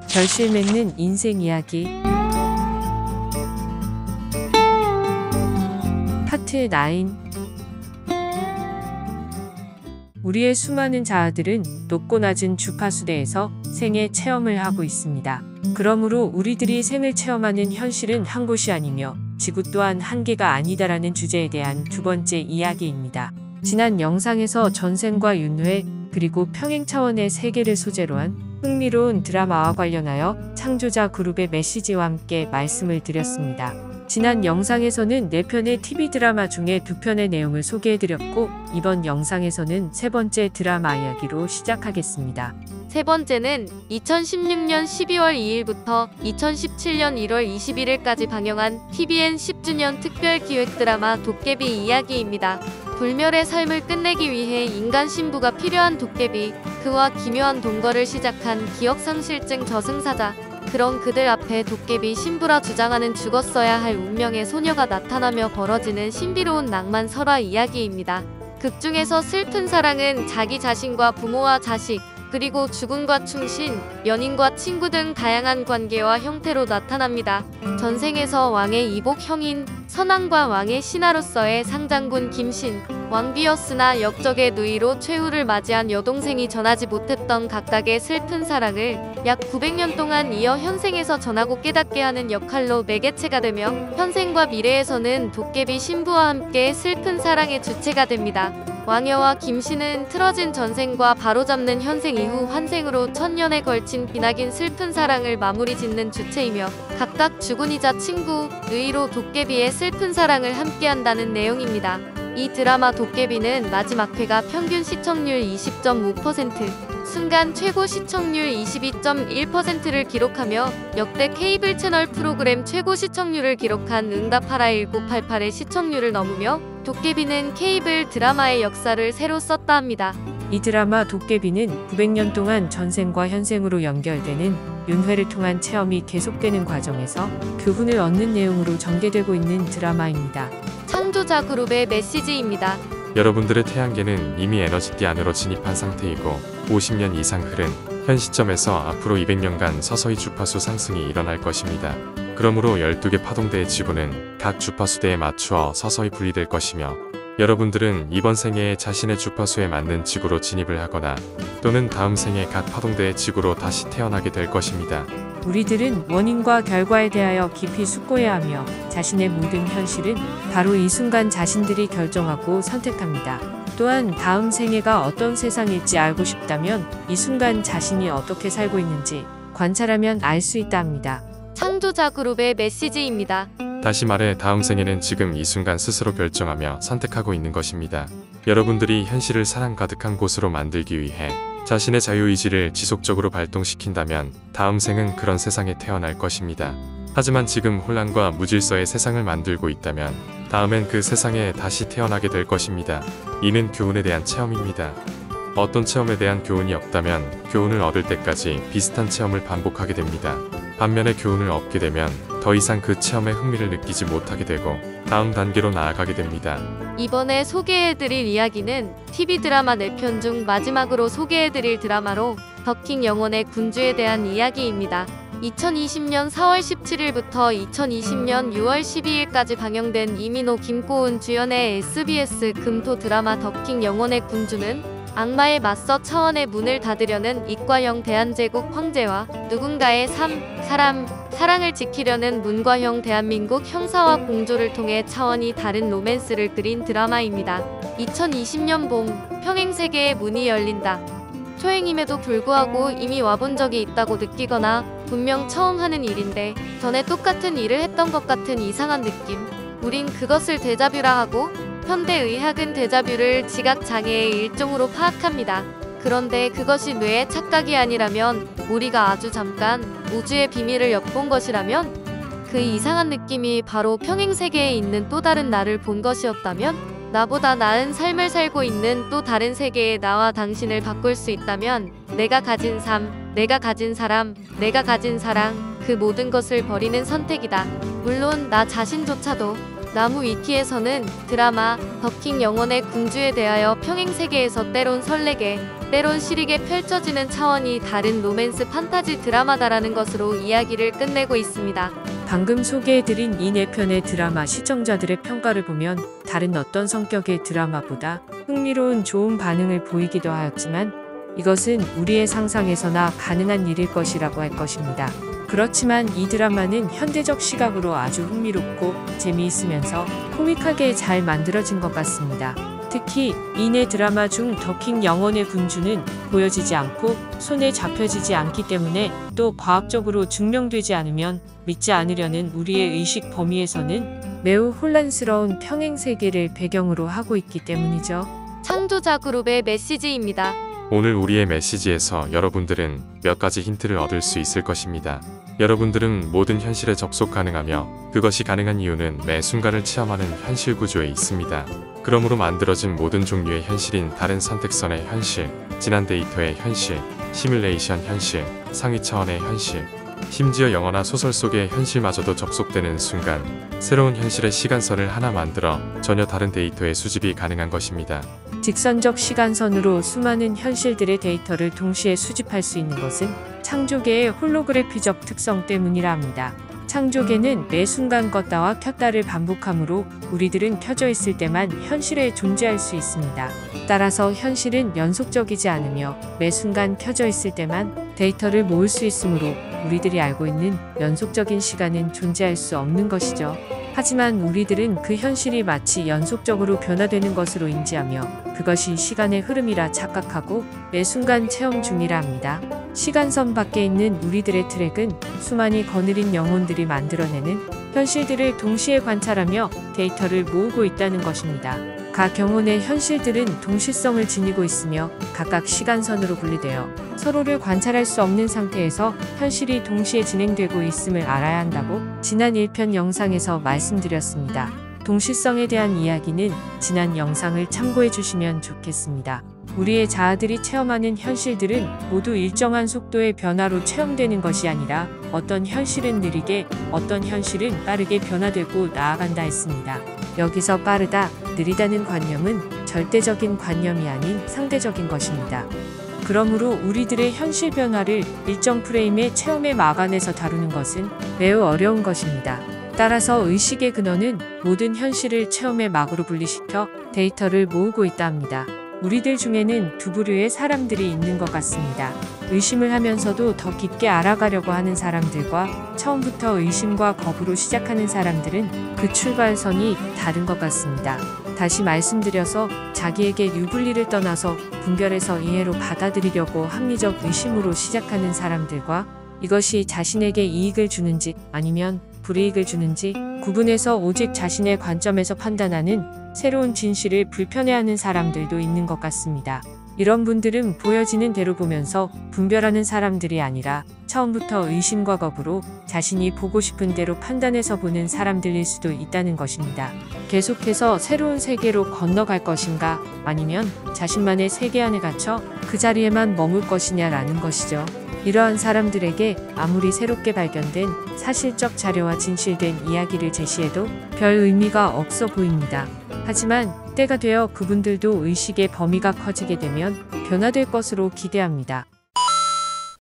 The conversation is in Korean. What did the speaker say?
결실 맺는 인생 이야기 파트 9. 우리의 수많은 자아들은 높고 낮은 주파수대에서 생의 체험을 하고 있습니다. 그러므로 우리들이 생을 체험하는 현실은 한 곳이 아니며 지구 또한 한계가 아니다라는 주제에 대한 두 번째 이야기입니다. 지난 영상에서 전생과 윤회 그리고 평행 차원의 세계를 소재로 한 흥미로운 드라마와 관련하여 창조자 그룹의 메시지와 함께 말씀을 드렸습니다. 지난 영상에서는 4편의 TV 드라마 중에 2편의 내용을 소개해드렸고 이번 영상에서는 세 번째 드라마 이야기로 시작하겠습니다. 세 번째는 2016년 12월 2일부터 2017년 1월 21일까지 방영한 TVN 10주년 특별기획 드라마 도깨비 이야기입니다. 불멸의 삶을 끝내기 위해 인간 신부가 필요한 도깨비, 그와 기묘한 동거를 시작한 기억상실증 저승사자, 그런 그들 앞에 도깨비 신부라 주장하는 죽었어야 할 운명의 소녀가 나타나며 벌어지는 신비로운 낭만 설화 이야기입니다. 극 중에서 슬픈 사랑은 자기 자신과 부모와 자식, 그리고 죽음과 충신, 연인과 친구 등 다양한 관계와 형태로 나타납니다. 전생에서 왕의 이복 형인 선왕과 왕의 신하로서의 상장군 김신, 왕비였으나 역적의 누이로 최후를 맞이한 여동생이 전하지 못했던 각각의 슬픈 사랑을 약 900년 동안 이어 현생에서 전하고 깨닫게 하는 역할로 매개체가 되며 현생과 미래에서는 도깨비 신부와 함께 슬픈 사랑의 주체가 됩니다. 왕여와 김씨는 틀어진 전생과 바로잡는 현생 이후 환생으로 천년에 걸친 기나긴 슬픈 사랑을 마무리 짓는 주체이며 각각 주군이자 친구, 누이로 도깨비의 슬픈 사랑을 함께한다는 내용입니다. 이 드라마 도깨비는 마지막 회가 평균 시청률 20.5%, 순간 최고 시청률 22.1%를 기록하며 역대 케이블 채널 프로그램 최고 시청률을 기록한 응답하라 1988의 시청률을 넘으며 도깨비는 케이블 드라마의 역사를 새로 썼다 합니다. 이 드라마 도깨비는 900년 동안 전생과 현생으로 연결되는 윤회를 통한 체험이 계속되는 과정에서 교훈을 얻는 내용으로 전개되고 있는 드라마입니다. 창조자 그룹의 메시지입니다. 여러분들의 태양계는 이미 에너지띠 안으로 진입한 상태이고 50년 이상 흐른 현 시점에서 앞으로 200년간 서서히 주파수 상승이 일어날 것입니다. 그러므로 12개 파동대의 지구는 각 주파수대에 맞추어 서서히 분리될 것이며 여러분들은 이번 생애에 자신의 주파수에 맞는 지구로 진입을 하거나 또는 다음 생에 각 파동대의 지구로 다시 태어나게 될 것입니다. 우리들은 원인과 결과에 대하여 깊이 숙고해야 하며 자신의 모든 현실은 바로 이 순간 자신들이 결정하고 선택합니다. 또한 다음 생애가 어떤 세상일지 알고 싶다면 이 순간 자신이 어떻게 살고 있는지 관찰하면 알 수 있다 합니다. 창조자 그룹의 메시지입니다. 다시 말해 다음 생에는 지금 이 순간 스스로 결정하며 선택하고 있는 것입니다. 여러분들이 현실을 사랑 가득한 곳으로 만들기 위해 자신의 자유의지를 지속적으로 발동시킨다면 다음 생은 그런 세상에 태어날 것입니다. 하지만 지금 혼란과 무질서의 세상을 만들고 있다면 다음엔 그 세상에 다시 태어나게 될 것입니다. 이는 교훈에 대한 체험입니다. 어떤 체험에 대한 교훈이 없다면 교훈을 얻을 때까지 비슷한 체험을 반복하게 됩니다. 반면에 교훈을 얻게 되면 더 이상 그 체험에 흥미를 느끼지 못하게 되고 다음 단계로 나아가게 됩니다. 이번에 소개해드릴 이야기는 TV 드라마 4편 중 마지막으로 소개해드릴 드라마로 더킹 영혼의 군주에 대한 이야기입니다. 2020년 4월 17일부터 2020년 6월 12일까지 방영된 이민호, 김고은 주연의 SBS 금토 드라마 더킹 영혼의 군주는 악마에 맞서 차원의 문을 닫으려는 이과형 대한제국 황제와 누군가의 사랑을 지키려는 문과형 대한민국 형사와 공조를 통해 차원이 다른 로맨스를 그린 드라마입니다. 2020년 봄, 평행세계의 문이 열린다. 초행임에도 불구하고 이미 와본 적이 있다고 느끼거나 분명 처음 하는 일인데 전에 똑같은 일을 했던 것 같은 이상한 느낌. 우린 그것을 데자뷰라 하고 현대의학은 데자뷰를 지각장애의 일종으로 파악합니다. 그런데 그것이 뇌의 착각이 아니라면, 우리가 아주 잠깐 우주의 비밀을 엿본 것이라면, 그 이상한 느낌이 바로 평행세계에 있는 또 다른 나를 본 것이었다면, 나보다 나은 삶을 살고 있는 또 다른 세계의 나와 당신을 바꿀 수 있다면, 내가 가진 삶, 내가 가진 사람, 내가 가진 사랑, 그 모든 것을 버리는 선택이다. 물론 나 자신조차도 나무 위키에서는 드라마 더킹 영혼의 군주에 대하여 평행세계에서 때론 설레게 때론 시리게 펼쳐지는 차원이 다른 로맨스 판타지 드라마다라는 것으로 이야기를 끝내고 있습니다. 방금 소개해드린 이 4편의 드라마 시청자들의 평가를 보면 다른 어떤 성격의 드라마보다 흥미로운 좋은 반응을 보이기도 하였지만 이것은 우리의 상상에서나 가능한 일일 것이라고 할 것입니다. 그렇지만 이 드라마는 현대적 시각으로 아주 흥미롭고 재미있으면서 코믹하게 잘 만들어진 것 같습니다. 특히 이 4 드라마 중 더킹 영혼의 군주는 보여지지 않고 손에 잡혀지지 않기 때문에 또 과학적으로 증명되지 않으면 믿지 않으려는 우리의 의식 범위에서는 매우 혼란스러운 평행세계를 배경으로 하고 있기 때문이죠. 창조자 그룹의 메시지입니다. 오늘 우리의 메시지에서 여러분들은 몇 가지 힌트를 얻을 수 있을 것입니다. 여러분들은 모든 현실에 접속 가능하며 그것이 가능한 이유는 매 순간을 체험하는 현실 구조에 있습니다. 그러므로 만들어진 모든 종류의 현실인 다른 선택선의 현실, 진한 데이터의 현실, 시뮬레이션 현실, 상위 차원의 현실, 심지어 영화나 소설 속의 현실마저도 접속되는 순간 새로운 현실의 시간선을 하나 만들어 전혀 다른 데이터의 수집이 가능한 것입니다. 직선적 시간선으로 수많은 현실들의 데이터를 동시에 수집할 수 있는 것은 창조계의 홀로그래피적 특성 때문이라 합니다. 창조계는 매 순간 껐다와 켰다를 반복하므로 우리들은 켜져 있을 때만 현실에 존재할 수 있습니다. 따라서 현실은 연속적이지 않으며 매 순간 켜져 있을 때만 데이터를 모을 수 있으므로 우리들이 알고 있는 연속적인 시간은 존재할 수 없는 것이죠. 하지만 우리들은 그 현실이 마치 연속적으로 변화되는 것으로 인지하며 그것이 시간의 흐름이라 착각하고 매 순간 체험 중이라 합니다. 시간선 밖에 있는 우리들의 트랙은 수많이 거느린 영혼들이 만들어내는 현실들을 동시에 관찰하며 데이터를 모으고 있다는 것입니다. 각 영혼의 현실들은 동시성을 지니고 있으며 각각 시간선으로 분리되어 서로를 관찰할 수 없는 상태에서 현실이 동시에 진행되고 있음을 알아야 한다고 지난 1편 영상에서 말씀드렸습니다. 동시성에 대한 이야기는 지난 영상을 참고해 주시면 좋겠습니다. 우리의 자아들이 체험하는 현실들은 모두 일정한 속도의 변화로 체험되는 것이 아니라 어떤 현실은 느리게, 어떤 현실은 빠르게 변화되고 나아간다 했습니다. 여기서 빠르다, 느리다는 관념은 절대적인 관념이 아닌 상대적인 것입니다. 그러므로 우리들의 현실 변화를 일정 프레임의 체험의 막안에서 다루는 것은 매우 어려운 것입니다. 따라서 의식의 근원은 모든 현실을 체험의 막으로 분리시켜 데이터를 모으고 있다 합니다. 우리들 중에는 두 부류의 사람들이 있는 것 같습니다. 의심을 하면서도 더 깊게 알아가려고 하는 사람들과 처음부터 의심과 거부로 시작하는 사람들은 그 출발선이 다른 것 같습니다. 다시 말씀드려서 자기에게 유불리를 떠나서 분별해서 이해로 받아들이려고 합리적 의심으로 시작하는 사람들과 이것이 자신에게 이익을 주는지 아니면 불이익을 주는지 구분해서 오직 자신의 관점에서 판단하는 새로운 진실을 불편해하는 사람들도 있는 것 같습니다. 이런 분들은 보여지는 대로 보면서 분별하는 사람들이 아니라 처음부터 의심과 거부로 자신이 보고 싶은 대로 판단해서 보는 사람들일 수도 있다는 것입니다. 계속해서 새로운 세계로 건너갈 것인가 아니면 자신만의 세계 안에 갇혀 그 자리에만 머물 것이냐라는 것이죠. 이러한 사람들에게 아무리 새롭게 발견된 사실적 자료와 진실된 이야기를 제시해도 별 의미가 없어 보입니다. 하지만 때가 되어 그분들도 의식의 범위가 커지게 되면 변화될 것으로 기대합니다.